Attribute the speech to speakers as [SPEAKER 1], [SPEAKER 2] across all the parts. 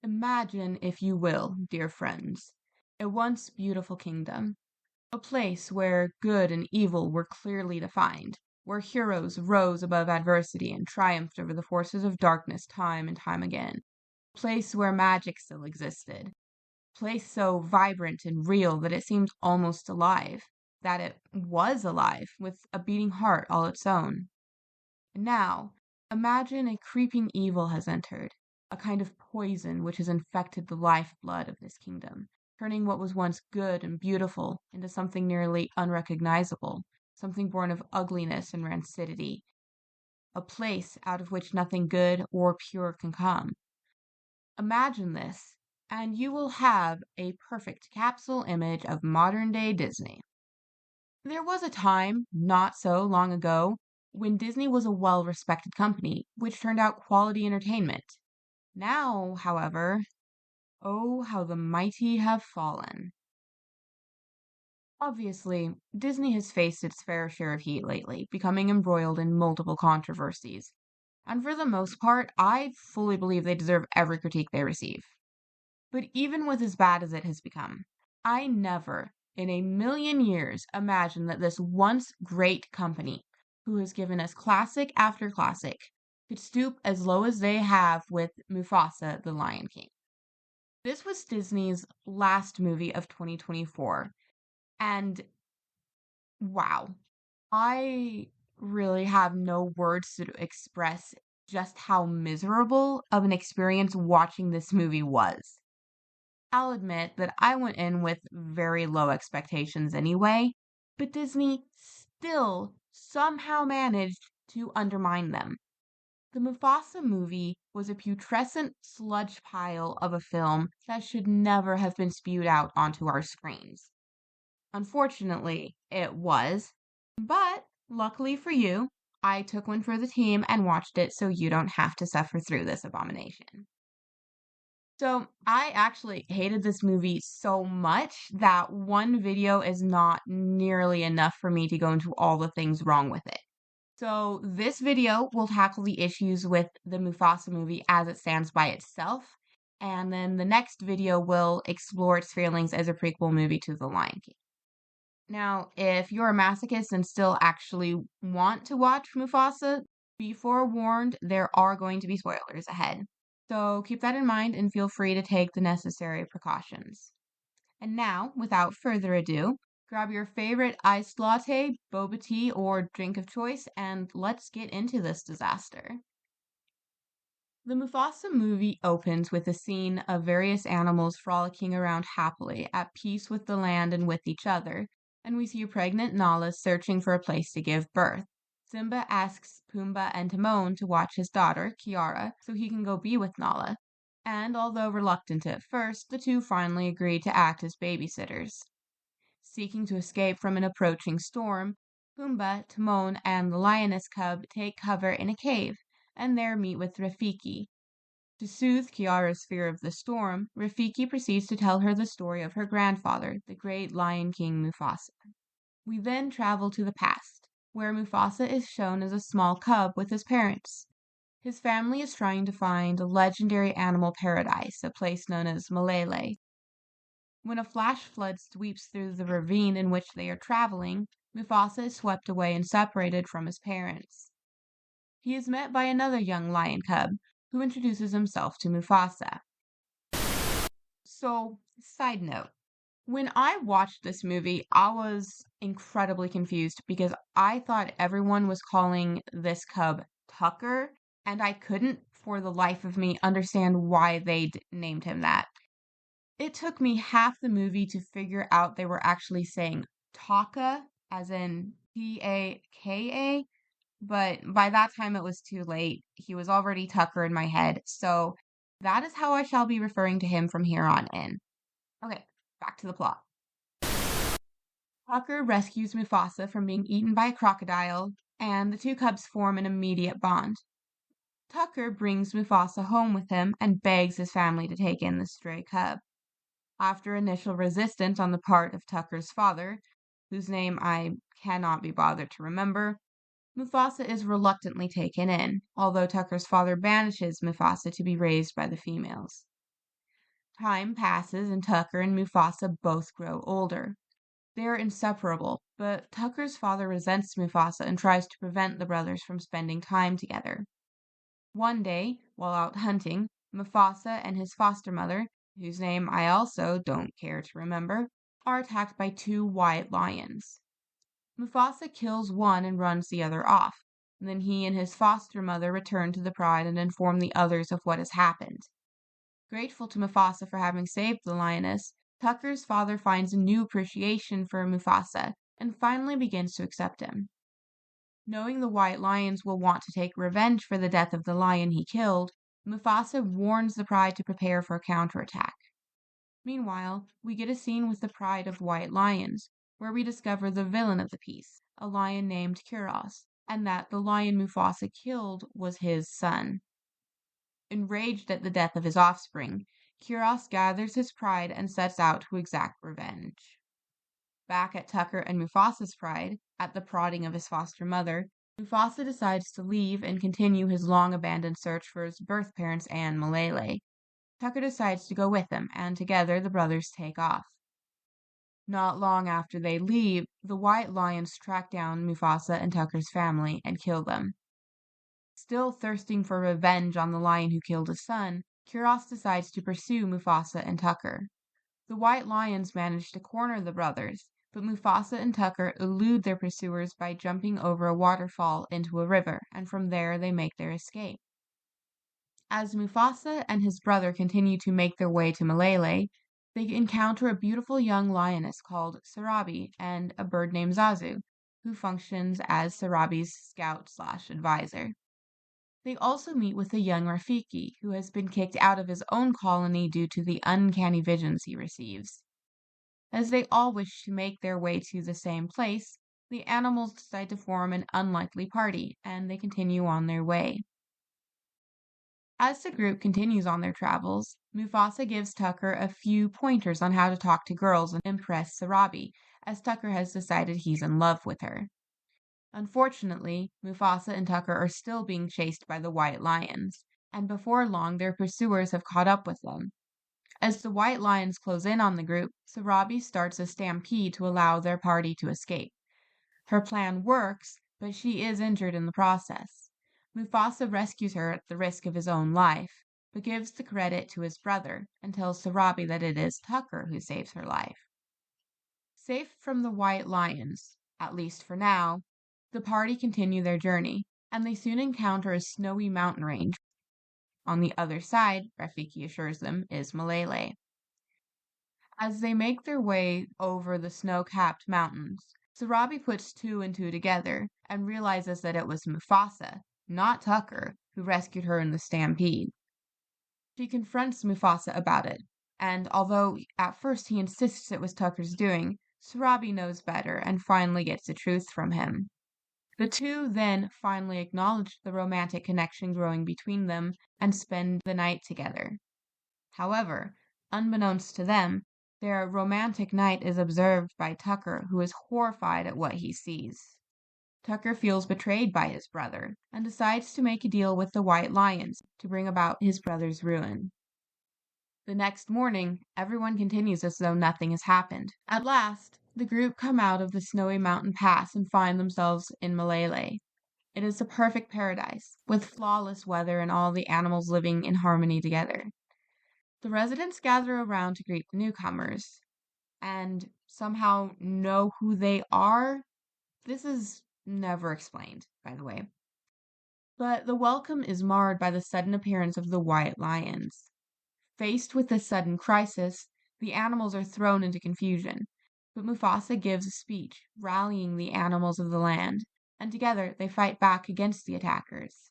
[SPEAKER 1] Imagine, if you will, dear friends, a once beautiful kingdom, a place where good and evil were clearly defined, where heroes rose above adversity and triumphed over the forces of darkness time and time again, a place where magic still existed, a place so vibrant and real that it seemed almost alive, that it was alive with a beating heart all its own. Now, imagine a creeping evil has entered, a kind of poison which has infected the lifeblood of this kingdom, turning what was once good and beautiful into something nearly unrecognizable, something born of ugliness and rancidity, a place out of which nothing good or pure can come. Imagine this, and you will have a perfect capsule image of modern day Disney. There was a time, not so long ago, when Disney was a well respected company, which turned out quality entertainment. Now, however, oh, how the mighty have fallen. Obviously, Disney has faced its fair share of heat lately, becoming embroiled in multiple controversies. And for the most part, I fully believe they deserve every critique they receive. But even with as bad as it has become, I never in a million years imagined that this once great company, who has given us classic after classic, could stoop as low as they have with Mufasa the Lion King. This was Disney's last movie of 2024, and wow, I really have no words to express just how miserable of an experience watching this movie was. I'll admit that I went in with very low expectations anyway, but Disney still somehow managed to undermine them. The Mufasa movie was a putrescent sludge pile of a film that should never have been spewed out onto our screens. Unfortunately, it was, but luckily for you, I took one for the team and watched it so you don't have to suffer through this abomination. So I actually hated this movie so much that one video is not nearly enough for me to go into all the things wrong with it. So this video will tackle the issues with the Mufasa movie as it stands by itself, and then the next video will explore its feelings as a prequel movie to The Lion King. Now, if you're a masochist and still actually want to watch Mufasa, be forewarned, there are going to be spoilers ahead. So keep that in mind and feel free to take the necessary precautions. And now, without further ado, grab your favorite iced latte, boba tea, or drink of choice, and let's get into this disaster. The Mufasa movie opens with a scene of various animals frolicking around happily, at peace with the land and with each other, and we see a pregnant Nala searching for a place to give birth. Simba asks Pumbaa and Timon to watch his daughter, Kiara, so he can go be with Nala. And although reluctant at first, the two finally agree to act as babysitters. Seeking to escape from an approaching storm, Pumbaa, Timon, and the lioness cub take cover in a cave, and there meet with Rafiki. To soothe Kiara's fear of the storm, Rafiki proceeds to tell her the story of her grandfather, the great Lion King Mufasa. We then travel to the past, where Mufasa is shown as a small cub with his parents. His family is trying to find a legendary animal paradise, a place known as Malele. When a flash flood sweeps through the ravine in which they are traveling, Mufasa is swept away and separated from his parents. He is met by another young lion cub, who introduces himself to Mufasa. So, side note, when I watched this movie, I was incredibly confused because I thought everyone was calling this cub Tucker, and I couldn't, for the life of me, understand why they named him that. It took me half the movie to figure out they were actually saying Taka, as in Taka, but by that time it was too late. He was already Tucker in my head, so that is how I shall be referring to him from here on in. Okay, back to the plot. Tucker rescues Mufasa from being eaten by a crocodile, and the two cubs form an immediate bond. Tucker brings Mufasa home with him and begs his family to take in the stray cub. After initial resistance on the part of Tucker's father, whose name I cannot be bothered to remember, Mufasa is reluctantly taken in, although Tucker's father banishes Mufasa to be raised by the females. Time passes and Tucker and Mufasa both grow older. They are inseparable, but Tucker's father resents Mufasa and tries to prevent the brothers from spending time together. One day, while out hunting, Mufasa and his foster mother, whose name I also don't care to remember, are attacked by two white lions. Mufasa kills one and runs the other off. Then he and his foster mother return to the pride and inform the others of what has happened. Grateful to Mufasa for having saved the lioness, Tucker's father finds a new appreciation for Mufasa and finally begins to accept him. Knowing the white lions will want to take revenge for the death of the lion he killed, Mufasa warns the pride to prepare for a counterattack. Meanwhile, we get a scene with the pride of white lions, where we discover the villain of the piece, a lion named Kuros, and that the lion Mufasa killed was his son. Enraged at the death of his offspring, Kuros gathers his pride and sets out to exact revenge. Back at Tucker and Mufasa's pride, at the prodding of his foster mother, Mufasa decides to leave and continue his long-abandoned search for his birth parents and Malele. Tucker decides to go with him, and together the brothers take off. Not long after they leave, the white lions track down Mufasa and Tucker's family and kill them. Still thirsting for revenge on the lion who killed his son, Kuros decides to pursue Mufasa and Tucker. The white lions manage to corner the brothers, but Mufasa and Tucker elude their pursuers by jumping over a waterfall into a river, and from there they make their escape. As Mufasa and his brother continue to make their way to Malele, they encounter a beautiful young lioness called Sarabi and a bird named Zazu, who functions as Sarabi's scout/advisor. They also meet with a young Rafiki, who has been kicked out of his own colony due to the uncanny visions he receives. As they all wish to make their way to the same place, the animals decide to form an unlikely party, and they continue on their way. As the group continues on their travels, Mufasa gives Tucker a few pointers on how to talk to girls and impress Sarabi, as Tucker has decided he's in love with her. Unfortunately, Mufasa and Tucker are still being chased by the white lions, and before long their pursuers have caught up with them. As the white lions close in on the group, Sarabi starts a stampede to allow their party to escape. Her plan works, but she is injured in the process. Mufasa rescues her at the risk of his own life, but gives the credit to his brother and tells Sarabi that it is Tucker who saves her life. Safe from the white lions, at least for now, the party continue their journey, and they soon encounter a snowy mountain range. On the other side, Rafiki assures them, is Malele. As they make their way over the snow-capped mountains, Sarabi puts two and two together and realizes that it was Mufasa, not Tucker, who rescued her in the stampede. She confronts Mufasa about it, and although at first he insists it was Tucker's doing, Sarabi knows better and finally gets the truth from him. The two then finally acknowledge the romantic connection growing between them and spend the night together. However, unbeknownst to them, their romantic night is observed by Tucker, who is horrified at what he sees. Tucker feels betrayed by his brother and decides to make a deal with the white lions to bring about his brother's ruin. The next morning, everyone continues as though nothing has happened. At last, the group come out of the snowy mountain pass and find themselves in Malele. It is a perfect paradise, with flawless weather and all the animals living in harmony together. The residents gather around to greet the newcomers, and somehow know who they are. This is never explained, by the way. But the welcome is marred by the sudden appearance of the white lions. Faced with this sudden crisis, the animals are thrown into confusion, but Mufasa gives a speech, rallying the animals of the land, and together they fight back against the attackers.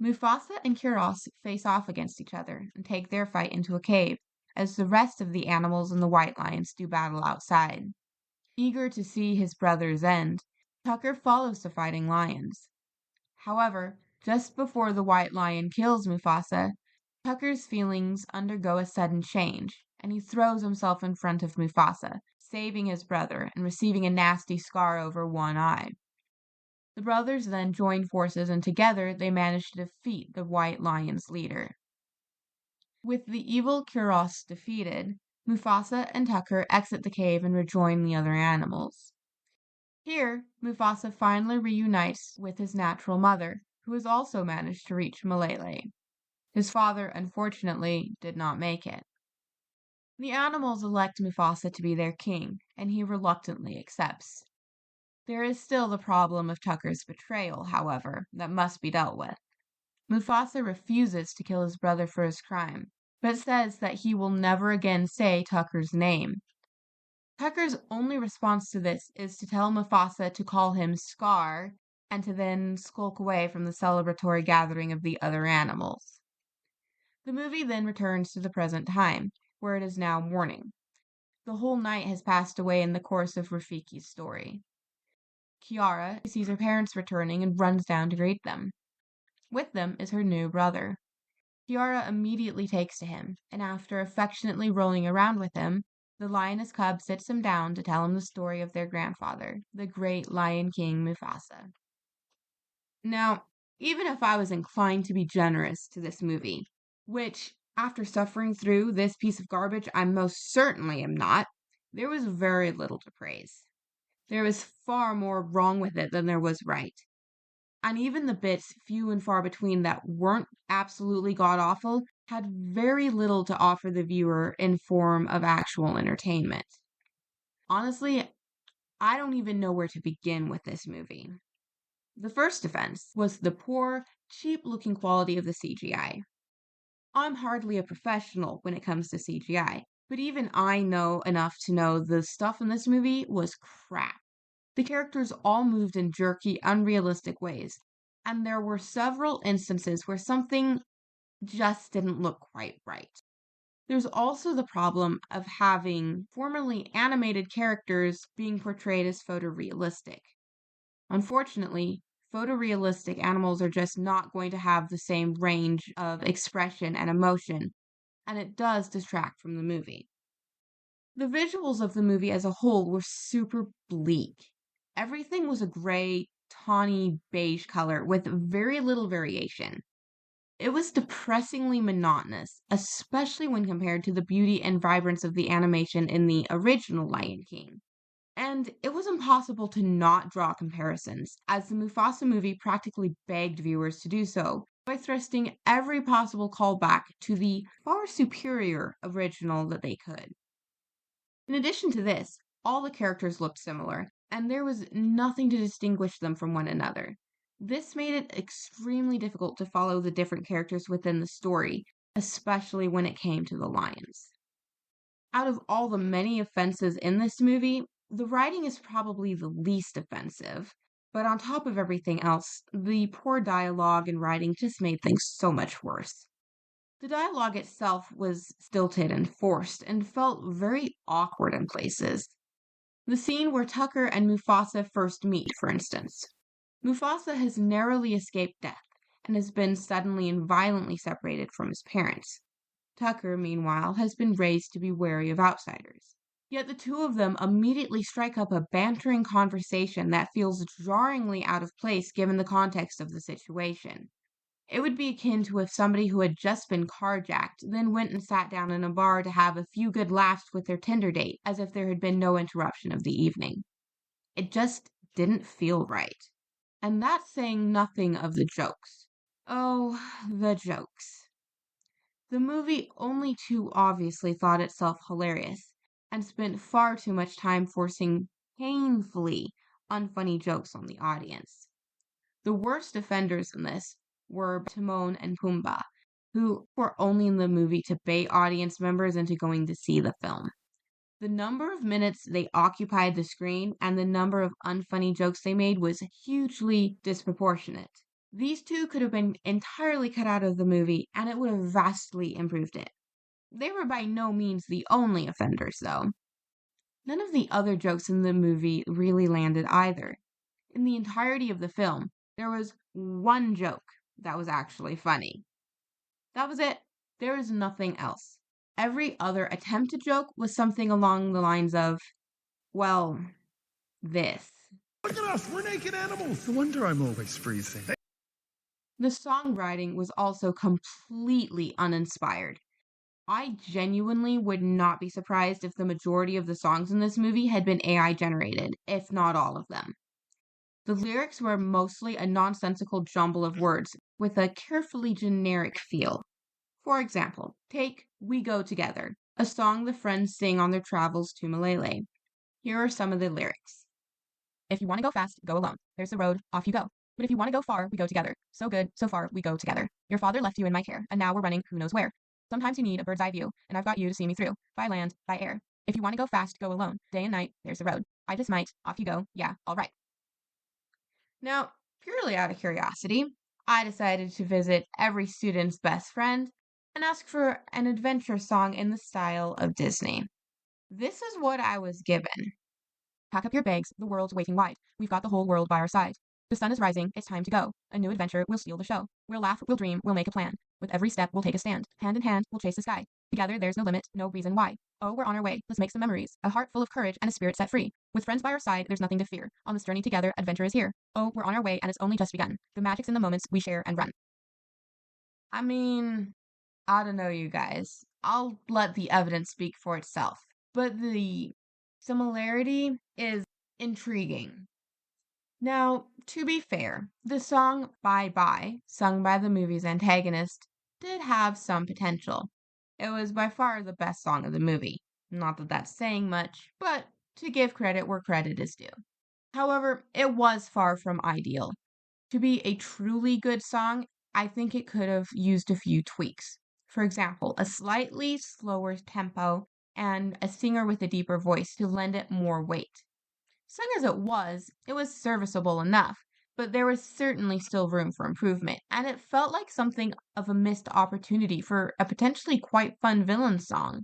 [SPEAKER 1] Mufasa and Kuros face off against each other and take their fight into a cave, as the rest of the animals and the white lions do battle outside. Eager to see his brother's end, Tucker follows the fighting lions. However, just before the white lion kills Mufasa, Tucker's feelings undergo a sudden change, and he throws himself in front of Mufasa, saving his brother and receiving a nasty scar over one eye. The brothers then join forces and together they manage to defeat the white lion's leader. With the evil Kuros defeated, Mufasa and Tucker exit the cave and rejoin the other animals. Here, Mufasa finally reunites with his natural mother, who has also managed to reach Malele. His father, unfortunately, did not make it. The animals elect Mufasa to be their king, and he reluctantly accepts. There is still the problem of Tucker's betrayal, however, that must be dealt with. Mufasa refuses to kill his brother for his crime, but says that he will never again say Tucker's name. Tucker's only response to this is to tell Mufasa to call him Scar and to then skulk away from the celebratory gathering of the other animals. The movie then returns to the present time, where it is now morning. The whole night has passed away in the course of Rafiki's story. Kiara sees her parents returning and runs down to greet them. With them is her new brother. Kiara immediately takes to him, and after affectionately rolling around with him, the lioness cub sits him down to tell him the story of their grandfather, the great Lion King Mufasa. Now, even if I was inclined to be generous to this movie, which, after suffering through this piece of garbage, I most certainly am not, there was very little to praise. There was far more wrong with it than there was right. And even the bits, few and far between, that weren't absolutely god-awful, had very little to offer the viewer in form of actual entertainment. Honestly, I don't even know where to begin with this movie. The first offense was the poor, cheap-looking quality of the CGI. I'm hardly a professional when it comes to CGI, but even I know enough to know the stuff in this movie was crap. The characters all moved in jerky, unrealistic ways, and there were several instances where something just didn't look quite right. There's also the problem of having formerly animated characters being portrayed as photorealistic. Unfortunately, photorealistic animals are just not going to have the same range of expression and emotion, and it does distract from the movie. The visuals of the movie as a whole were super bleak. Everything was a gray, tawny beige color with very little variation. It was depressingly monotonous, especially when compared to the beauty and vibrance of the animation in the original Lion King. And it was impossible to not draw comparisons, as the Mufasa movie practically begged viewers to do so by thrusting every possible callback to the far superior original that they could. In addition to this, all the characters looked similar, and there was nothing to distinguish them from one another. This made it extremely difficult to follow the different characters within the story, especially when it came to the lions. Out of all the many offenses in this movie, the writing is probably the least offensive, but on top of everything else, the poor dialogue and writing just made things so much worse. The dialogue itself was stilted and forced and felt very awkward in places. The scene where Tucker and Mufasa first meet, for instance. Mufasa has narrowly escaped death and has been suddenly and violently separated from his parents. Tucker, meanwhile, has been raised to be wary of outsiders. Yet the two of them immediately strike up a bantering conversation that feels jarringly out of place given the context of the situation. It would be akin to if somebody who had just been carjacked then went and sat down in a bar to have a few good laughs with their Tinder date, as if there had been no interruption of the evening. It just didn't feel right. And that's saying nothing of the jokes. Oh, the jokes. The movie only too obviously thought itself hilarious, and spent far too much time forcing painfully unfunny jokes on the audience. The worst offenders in this were Timon and Pumbaa, who were only in the movie to bait audience members into going to see the film. The number of minutes they occupied the screen and the number of unfunny jokes they made was hugely disproportionate. These two could have been entirely cut out of the movie, and it would have vastly improved it. They were by no means the only offenders, though. None of the other jokes in the movie really landed either. In the entirety of the film, there was one joke that was actually funny. That was it. There was nothing else. Every other attempted joke was something along the lines of, well, this.
[SPEAKER 2] Look at us, we're naked animals. No wonder I'm always freezing.
[SPEAKER 1] The songwriting was also completely uninspired. I genuinely would not be surprised if the majority of the songs in this movie had been AI generated, if not all of them. The lyrics were mostly a nonsensical jumble of words with a carefully generic feel. For example, take We Go Together, a song the friends sing on their travels to Malele. Here are some of the lyrics. If you want to go fast, go alone. There's the road, off you go. But if you want to go far, we go together. So good, so far, we go together. Your father left you in my care, and now we're running who knows where. Sometimes you need a bird's eye view, and I've got you to see me through. By land, by air. If you want to go fast, go alone. Day and night, there's the road. I just might, off you go. Yeah, all right. Now, purely out of curiosity, I decided to visit every student's best friend and ask for an adventure song in the style of Disney. This is what I was given. Pack up your bags, the world's waiting wide. We've got the whole world by our side. The sun is rising, it's time to go. A new adventure will steal the show. We'll laugh, we'll dream, we'll make a plan. With every step, we'll take a stand. Hand in hand, we'll chase the sky. Together, there's no limit, no reason why. Oh, we're on our way, let's make some memories. A heart full of courage and a spirit set free. With friends by our side, there's nothing to fear. On this journey together, adventure is here. Oh, we're on our way and it's only just begun. The magic's in the moments we share and run. I mean, I don't know, you guys. I'll let the evidence speak for itself. But the similarity is intriguing. Now, to be fair, the song Bye Bye, sung by the movie's antagonist, did have some potential. It was by far the best song of the movie. Not that that's saying much, but to give credit where credit is due. However, it was far from ideal. To be a truly good song, I think it could have used a few tweaks. For example, a slightly slower tempo and a singer with a deeper voice to lend it more weight. Sung as it was serviceable enough, but there was certainly still room for improvement, and it felt like something of a missed opportunity for a potentially quite fun villain song.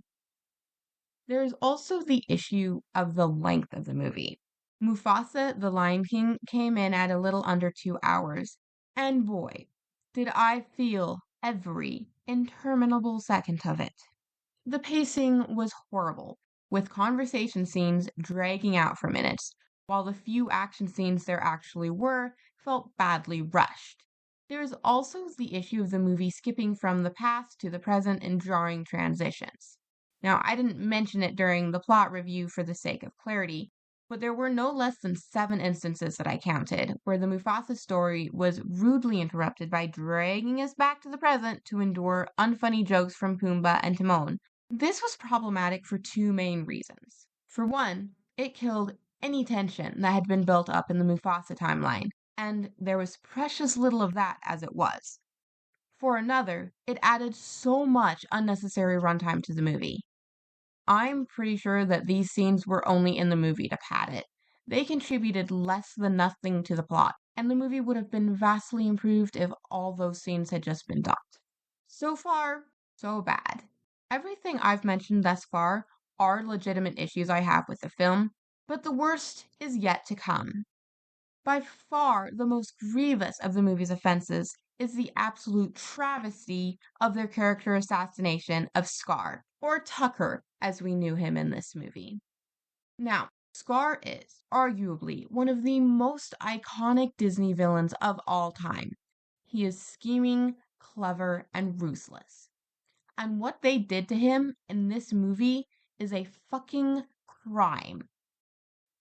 [SPEAKER 1] There is also the issue of the length of the movie. Mufasa, the Lion King, came in at a little under 2 hours, and boy, did I feel every interminable second of it. The pacing was horrible, with conversation scenes dragging out for minutes, while the few action scenes there actually were felt badly rushed. There is also the issue of the movie skipping from the past to the present in jarring transitions. Now, I didn't mention it during the plot review for the sake of clarity, but there were no less than 7 instances that I counted where the Mufasa story was rudely interrupted by dragging us back to the present to endure unfunny jokes from Pumbaa and Timon. This was problematic for two main reasons. For one, it killed any tension that had been built up in the Mufasa timeline, and there was precious little of that as it was. For another, it added so much unnecessary runtime to the movie. I'm pretty sure that these scenes were only in the movie to pad it. They contributed less than nothing to the plot, and the movie would have been vastly improved if all those scenes had just been dumped. So far, so bad. Everything I've mentioned thus far are legitimate issues I have with the film, but the worst is yet to come. By far the most grievous of the movie's offenses is the absolute travesty of their character assassination of Scar, or Tucker as we knew him in this movie. Now, Scar is arguably one of the most iconic Disney villains of all time. He is scheming, clever, and ruthless. And what they did to him in this movie is a fucking crime.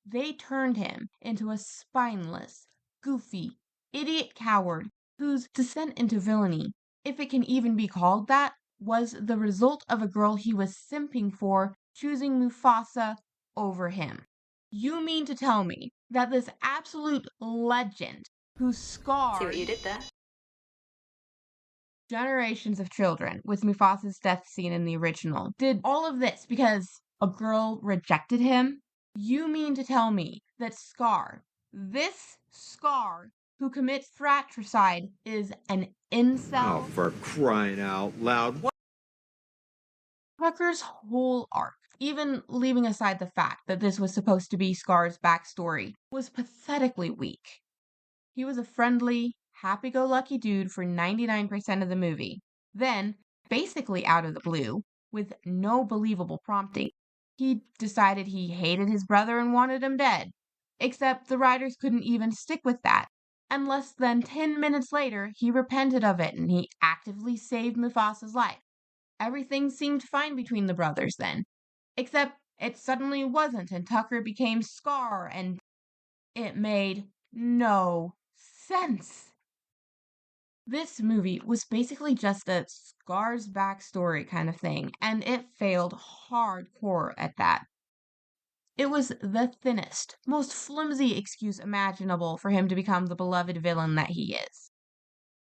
[SPEAKER 1] They turned him into a spineless, goofy, idiot coward whose descent into villainy, if it can even be called that, was the result of a girl he was simping for choosing Mufasa over him. You mean to tell me that this absolute legend who scarred
[SPEAKER 3] See what you did there?
[SPEAKER 1] generations of children with Mufasa's death scene in the original did all of this because a girl rejected him? You mean to tell me that Scar, this Scar who commits fratricide, is an incel?
[SPEAKER 2] Oh, for crying out loud. What?
[SPEAKER 1] Tucker's whole arc, even leaving aside the fact that this was supposed to be Scar's backstory, was pathetically weak. He was a friendly, happy-go-lucky dude for 99% of the movie. Then, basically out of the blue, with no believable prompting, he decided he hated his brother and wanted him dead. Except the writers couldn't even stick with that. And less than 10 minutes later, he repented of it and he actively saved Mufasa's life. Everything seemed fine between the brothers then, except it suddenly wasn't, and Tucker became Scar, and it made no sense. This movie was basically just a Scar's backstory kind of thing, and it failed hardcore at that. It was the thinnest, most flimsy excuse imaginable for him to become the beloved villain that he is.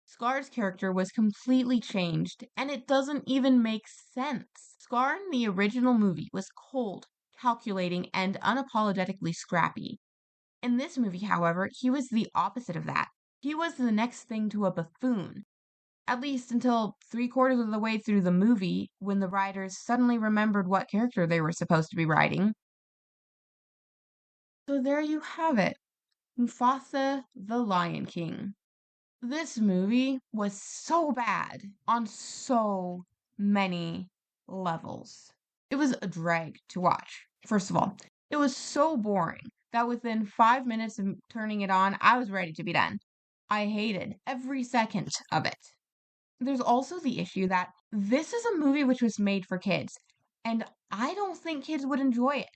[SPEAKER 1] Scar's character was completely changed, and it doesn't even make sense. Scar in the original movie was cold, calculating, and unapologetically scrappy. In this movie, however, he was the opposite of that. He was the next thing to a buffoon, at least until three-quarters of the way through the movie when the writers suddenly remembered what character they were supposed to be writing. So there you have it, Mufasa the Lion King. This movie was so bad on so many levels. It was a drag to watch. First of all, it was so boring that within 5 minutes of turning it on, I was ready to be done. I hated every second of it. There's also the issue that this is a movie which was made for kids, and I don't think kids would enjoy it.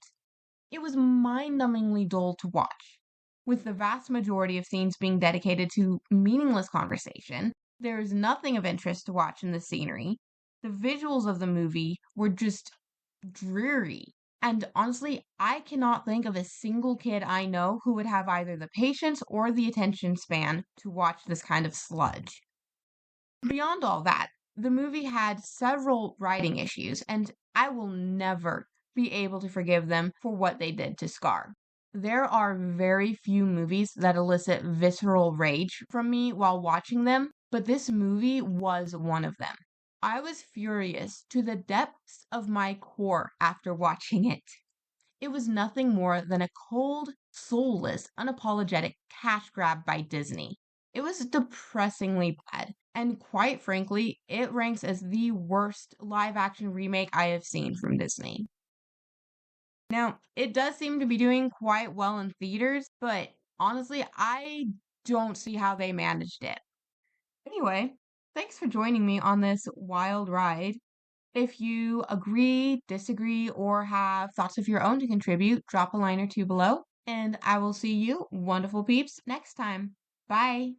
[SPEAKER 1] It was mind-numbingly dull to watch, with the vast majority of scenes being dedicated to meaningless conversation. There is nothing of interest to watch in the scenery. The visuals of the movie were just dreary. And honestly, I cannot think of a single kid I know who would have either the patience or the attention span to watch this kind of sludge. Beyond all that, the movie had several writing issues, and I will never be able to forgive them for what they did to Scar. There are very few movies that elicit visceral rage from me while watching them, but this movie was one of them. I was furious to the depths of my core after watching it. It was nothing more than a cold, soulless, unapologetic cash grab by Disney. It was depressingly bad, and quite frankly, it ranks as the worst live action remake I have seen from Disney. Now, it does seem to be doing quite well in theaters, but honestly, I don't see how they managed it. Anyway, thanks for joining me on this wild ride. If you agree, disagree, or have thoughts of your own to contribute, drop a line or two below, and I will see you, wonderful peeps, next time. Bye.